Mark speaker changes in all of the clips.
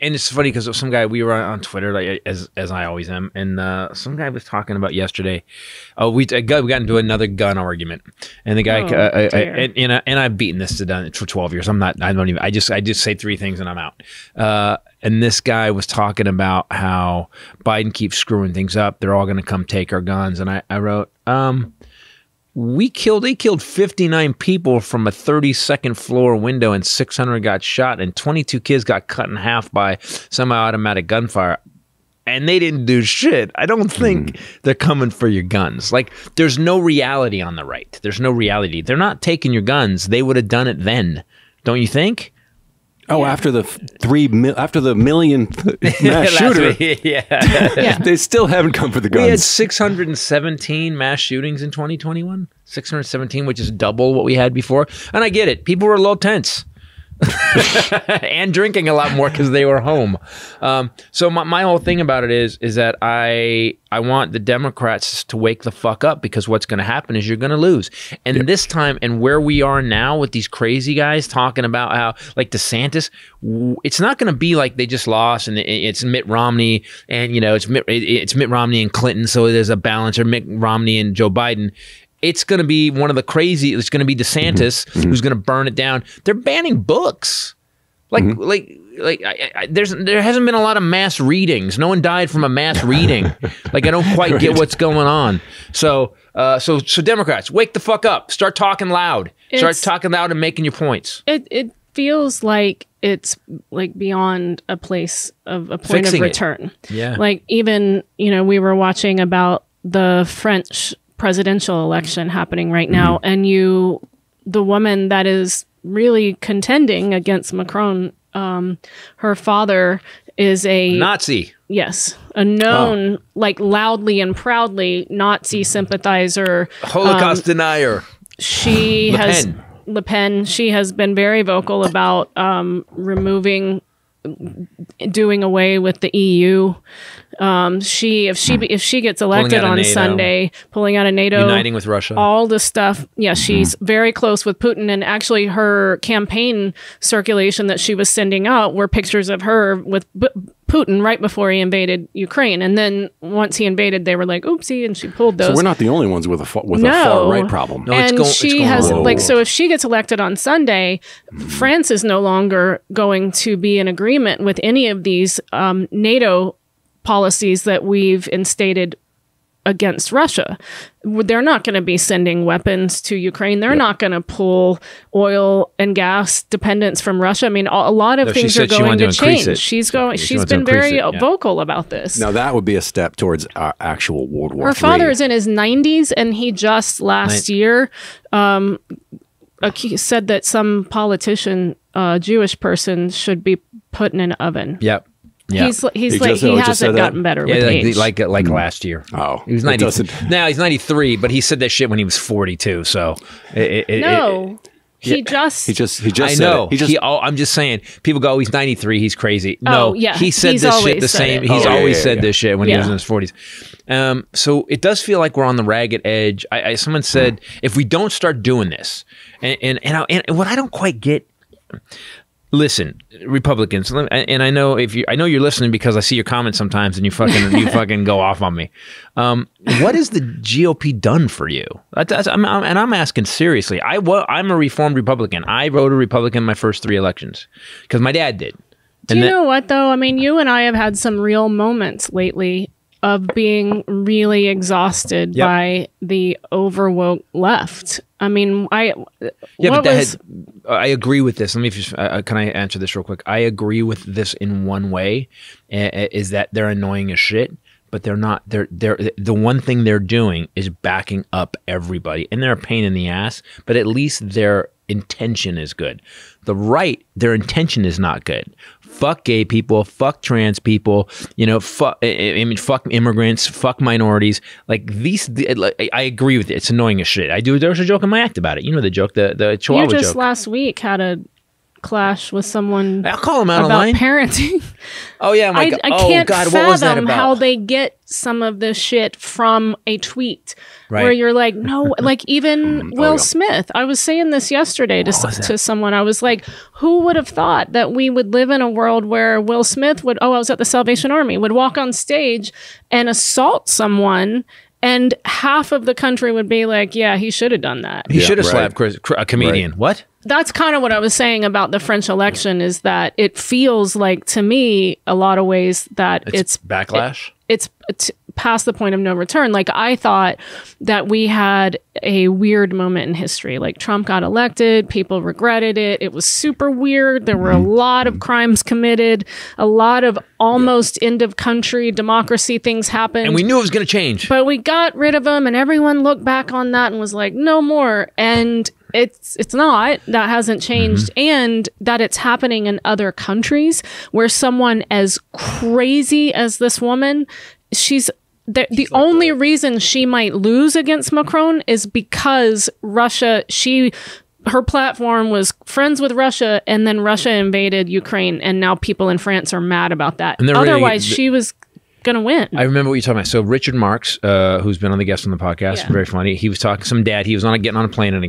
Speaker 1: And it's funny because some guy, we were on Twitter, like as I always am, and some guy was talking about yesterday. We got into another gun argument, and the guy, and I've beaten this to death for 12 years. I just say 3 things and I'm out. And this guy was talking about how Biden keeps screwing things up. They're all going to come take our guns, and I wrote, they killed 59 people from a 32nd floor window, and 600 got shot, and 22 kids got cut in half by semi-automatic gunfire, and they didn't do shit. I don't think they're coming for your guns. Like, there's no reality on the right. There's no reality. They're not taking your guns. They would have done it then. Don't you think?
Speaker 2: Oh, after the million mass shooter, they still haven't come for the guns.
Speaker 1: We had 617 mass shootings in 2021. 617, which is double what we had before. And I get it. People were a little tense. And drinking a lot more because they were home. So my whole thing about it is that I want the Democrats to wake the fuck up, because what's going to happen is you're going to lose. And this time, and where we are now with these crazy guys talking about how, like DeSantis, it's not going to be like they just lost and it's Mitt Romney and, you know, it's Mitt Romney and Clinton, so there's a balance, or Mitt Romney and Joe Biden. It's going to be one of the crazy. It's going to be DeSantis who's going to burn it down. They're banning books, there hasn't been a lot of mass readings. No one died from a mass reading. Like, I don't quite get what's going on. So Democrats, wake the fuck up. Start talking loud. Start talking loud and making your points.
Speaker 3: It feels like it's like beyond a point of return.
Speaker 1: Yeah.
Speaker 3: Like, even, you know, we were watching about the French presidential election happening right now, and the woman that is really contending against Macron, her father is a
Speaker 1: Nazi.
Speaker 3: Yes, a known, like, loudly and proudly Nazi sympathizer,
Speaker 1: Holocaust denier.
Speaker 3: Le Pen. She has been very vocal about doing away with the EU. If she gets elected on Sunday, pulling out of NATO,
Speaker 1: uniting with Russia,
Speaker 3: all the stuff. Yeah, she's very close with Putin, and actually her campaign circulation that she was sending out were pictures of her with Putin right before he invaded Ukraine, and then once he invaded, they were like, "Oopsie," and she pulled those.
Speaker 2: So we're not the only ones with a far right problem.
Speaker 1: No,
Speaker 3: and she has so if she gets elected on Sunday, France is no longer going to be in agreement with any of these NATO policies that we've instated against Russia. They're not going to be sending weapons to Ukraine. They're not going to pull oil and gas dependence from Russia. I mean, a lot of things are going to change. She's been very vocal about this.
Speaker 2: Now that would be a step towards actual World War III.
Speaker 3: Her father is in his 90s, and he just last year said that some politician, Jewish person, should be put in an oven.
Speaker 1: Yep. Yeah.
Speaker 3: He hasn't gotten better with age.
Speaker 1: Like last year.
Speaker 2: Oh,
Speaker 1: he was 90. Now he's 93, but he said that shit when he was 42. So
Speaker 3: he just
Speaker 1: I know. I'm just saying. People go, he's 93. He's crazy. No, he said this shit the same. He's always said this shit when he was in his 40s. So it does feel like we're on the ragged edge. Someone said if we don't start doing this, and what I don't quite get. Listen, Republicans, and I know you're listening because I see your comments sometimes, and you fucking go off on me. What has the GOP done for you? I'm asking seriously. I'm a reformed Republican. I voted Republican my first 3 elections because my dad did.
Speaker 3: Do you know what though? I mean, you and I have had some real moments lately of being really exhausted by the overwoke left. I mean, I
Speaker 1: agree with this. Let me just, can I answer this real quick? I agree with this in one way, is that they're annoying as shit, but they're not. They're the one thing they're doing is backing up everybody, and they're a pain in the ass. But at least their intention is good. The right, their intention is not good. Fuck gay people, fuck trans people, fuck immigrants, fuck minorities. Like these, I agree with it. It's annoying as shit. There was a joke in my act about it. You know the joke, the Chihuahua joke.
Speaker 3: You just last week had a clash with someone.
Speaker 1: I'll call him out
Speaker 3: about
Speaker 1: online.
Speaker 3: Parenting.
Speaker 1: Oh yeah, I'm like,
Speaker 3: I can't fathom how they get some of this shit from a tweet where you're like, no, like even Will Smith. I was saying this yesterday to someone. I was like, who would have thought that we would live in a world where Will Smith would, I was at the Salvation Army, would walk on stage and assault someone, and half of the country would be like, yeah, he should have done that.
Speaker 1: He should have slapped a comedian.
Speaker 2: Right.
Speaker 1: What?
Speaker 3: That's kind of what I was saying about the French election, is that it feels like, to me, a lot of ways that it's
Speaker 1: backlash.
Speaker 3: It's past the point of no return. Like, I thought that we had a weird moment in history. Like, Trump got elected, people regretted it. It was super weird. There were a lot of crimes committed, a lot of almost end of country democracy things happened.
Speaker 1: And we knew it was going to change.
Speaker 3: But we got rid of them, and everyone looked back on that and was like, no more. And it's not. That hasn't changed. And that it's happening in other countries where someone as crazy as this woman, she's the only reason she might lose against Macron is because Russia, her platform was friends with Russia, and then Russia invaded Ukraine, and now people in France are mad about that. Otherwise, she was gonna win.
Speaker 1: I remember what you're talking about. So Richard Marks, who's been on the guest on the podcast, very funny. He was talking some dad. He was getting on a plane, and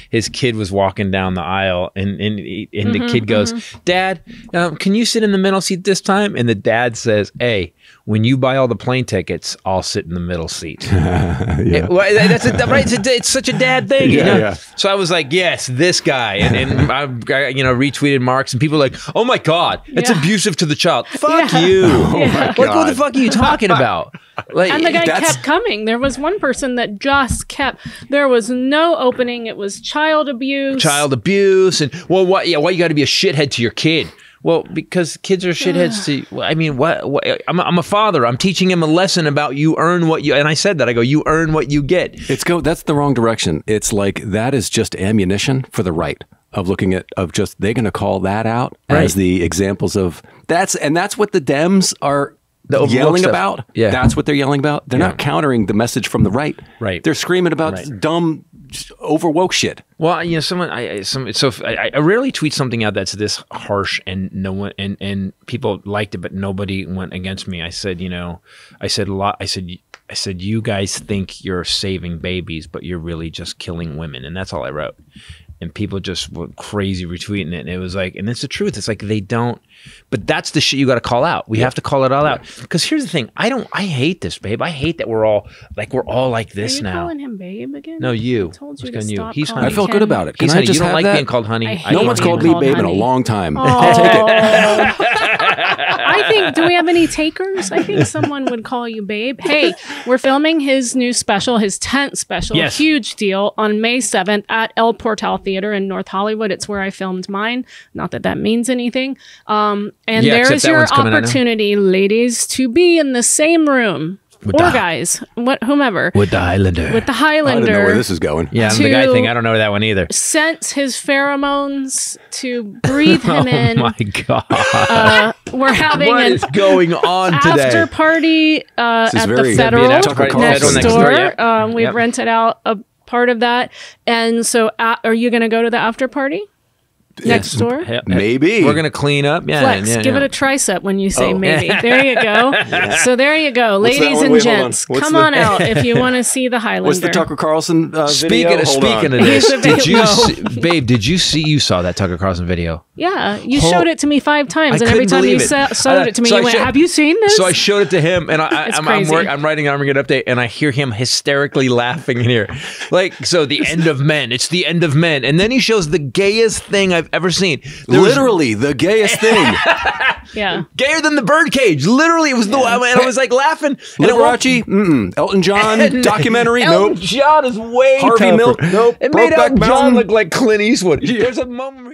Speaker 1: his kid was walking down the aisle, and the kid goes, "Dad, can you sit in the middle seat this time?" And the dad says, "Hey, when you buy all the plane tickets, I'll sit in the middle seat." It's such a dad thing.
Speaker 2: Yeah.
Speaker 1: So I was like, yes, this guy, and I retweeted Marks, and people were like, oh my God, it's abusive to the child. Fuck you. Like, what the fuck are you talking about? Like,
Speaker 3: and the guy kept coming. There was one person that just kept. There was no opening. It was child abuse.
Speaker 1: And why you got to be a shithead to your kid? Well, because kids are shitheads to. I mean, what? I'm a father. I'm teaching him a lesson about you earn what you. And I said that. I go, you earn what you get.
Speaker 2: That's the wrong direction. It's like that is just ammunition for the right of looking at they're going to call that out as the examples of that's what the Dems are yelling about. Yeah, that's what they're yelling about. They're not countering the message from the right.
Speaker 1: Right.
Speaker 2: They're screaming about dumb, overwoke shit.
Speaker 1: Well, I rarely tweet something out that's this harsh, and no one and people liked it, but nobody went against me. I said, I said, you guys think you're saving babies, but you're really just killing women, and that's all I wrote. And people just went crazy retweeting it. And it was like, and it's the truth. It's like they don't, but that's the shit you got to call out. We have to call it all out. Because here's the thing. I hate this, babe. I hate that we're all like this now.
Speaker 3: Are you calling him babe again?
Speaker 1: No, you.
Speaker 3: I told you to stop.
Speaker 1: He's honey.
Speaker 2: I felt good about it.
Speaker 1: He's honey. You don't like being called honey.
Speaker 2: No one's called me babe in a long time. I'll take it.
Speaker 3: I think, do we have any takers? I think someone would call you babe. Hey, we're filming his new special, his 10th special, huge deal, on May 7th at El Portal Theater in North Hollywood. It's where I filmed mine. Not that that means anything. And there's your opportunity, ladies, to be in the same room. Guys, whomever.
Speaker 1: With the Highlander.
Speaker 3: With the Highlander.
Speaker 2: I don't know where this is going.
Speaker 1: Yeah, I'm the guy thing. I don't know that one either.
Speaker 3: Sense his pheromones, to breathe him in.
Speaker 1: Oh my God.
Speaker 3: We're having
Speaker 1: what is going on today?
Speaker 3: After party at the Federal next door. We've rented out a part of that. And so are you going to go to the after party? Next door?
Speaker 2: Maybe.
Speaker 1: We're going to clean up. Yeah,
Speaker 3: Flex, give it a tricep when you say maybe. There you go. So there you go. Ladies and gents, come on out if you want to see the Highlander.
Speaker 2: What's the Tucker Carlson video?
Speaker 1: Speaking of this, did you saw that Tucker Carlson video?
Speaker 3: Yeah, you showed it to me 5 times, and every time you showed it to me, you went, have you seen this?
Speaker 1: So I showed it to him, and I'm writing an Armageddon update, and I hear him hysterically laughing in here. Like, so the end of men. It's the end of men. And then he shows the gayest thing I've ever seen.
Speaker 2: Literally the gayest thing.
Speaker 3: Yeah.
Speaker 1: Gayer than the birdcage. Literally, it was the one. And I was like laughing.
Speaker 2: Liberace? Elton John documentary?
Speaker 1: Elton John is way
Speaker 2: Harvey
Speaker 1: tougher.
Speaker 2: Milk?
Speaker 1: Nope. It made Elton John look like Clint Eastwood. There's a moment